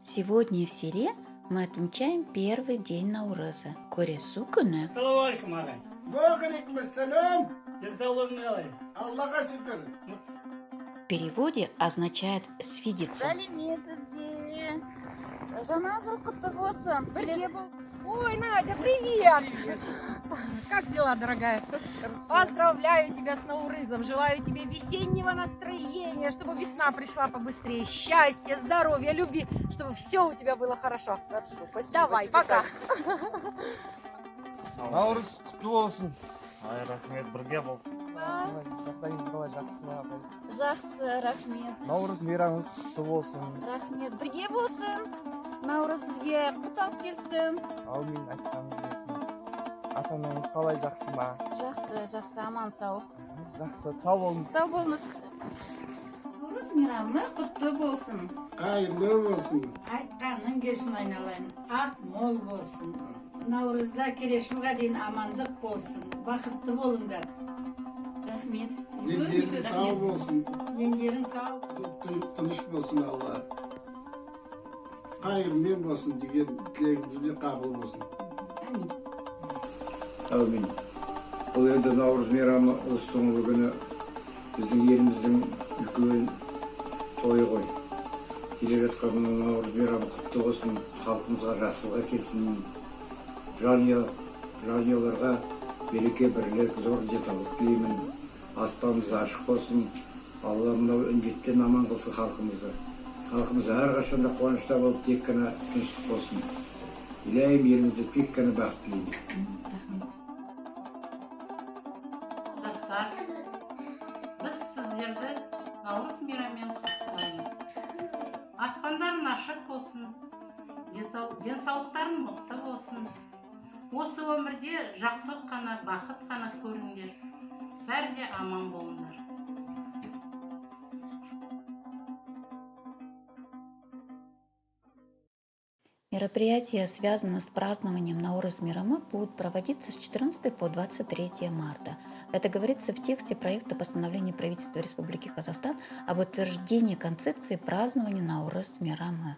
Сегодня в селе мы отмечаем первый день Наурыза – Көресу күні. Assalomu alaykum agay. Валейкум ассалям. Денсаулығың қалай? Аллаға шүкір. В переводе означает «свидеться». Сәлеметсіз. Жаңа жыл құтты болсын. Бірге бол. Ой, Надя, привет! Как дела, дорогая? Поздравляю тебя с Наурызом, желаю тебе весеннего настроения, чтобы весна пришла побыстрее, счастья, здоровья, любви, чтобы все у тебя было хорошо. Хорошо, спасибо. Давай, пока. Наурыз құтты болсын. Ай, рахмет, бірге болсын. Жағдайыңыз қалай, жақсы ма ағай? Жақсы, рахмет. Наурыз мейрамыңыз құтты болсын. Рахмет. Бірге болсын. Наурыз бізге құт алып келсін. Аумин, айтқаныңыз келсін. Ата-анаңыз қалай, жақсы ма? Жақсы, аман сау. Жақсы, сау болыңыз. Сау болыңыз. Наурыз мейрамы құтты болсын. Қайырлы болсын. Айтқаның келсін айналайын. Ақ мол болсын. Наурызда келесі жылға дейін амандық болсын. Бақытты болыңдар. Рахмет. Дендерің сау болсын. Дендерің сау. Тыныш болсын Алла. Қайырмен болсын деген тілегіміз де қабыл болсын. Амин. Әумин. Бұл енді Наурыз мейрамы ұлыстың ұлы күні біздің еліміздің үлкен тойы ғой. Келе жатқан Наурыз мейрамы құтты болсын, халқымызға жақсылық әкелсін. Жанұяларға береке бірлік, зор денсаулық тілеймін. Аспанымыз ашық болсын. Алла мынау індеттен аман қылсын халқымызды. Халқымыз әрқашанда қуанышта болып, тек қана тыныштық болсын. Иләйім елімізді тек қана бақыт тілеймін. Достар, біз сіздерді Наурыз мейрамымен құттықтаймыз. Аспандарың ашық болсын, денсаулықтарың мықты болсын. Осы өмірде жақсылық қана, бақыт қана көріңдер. Бәрі де аман болыңдар. Мероприятия, связанные с празднованием Наурыз мейрамы, будут проводиться с 14 по 23 марта. Это говорится в тексте проекта постановления правительства Республики Казахстан об утверждении концепции празднования Наурыз мейрамы.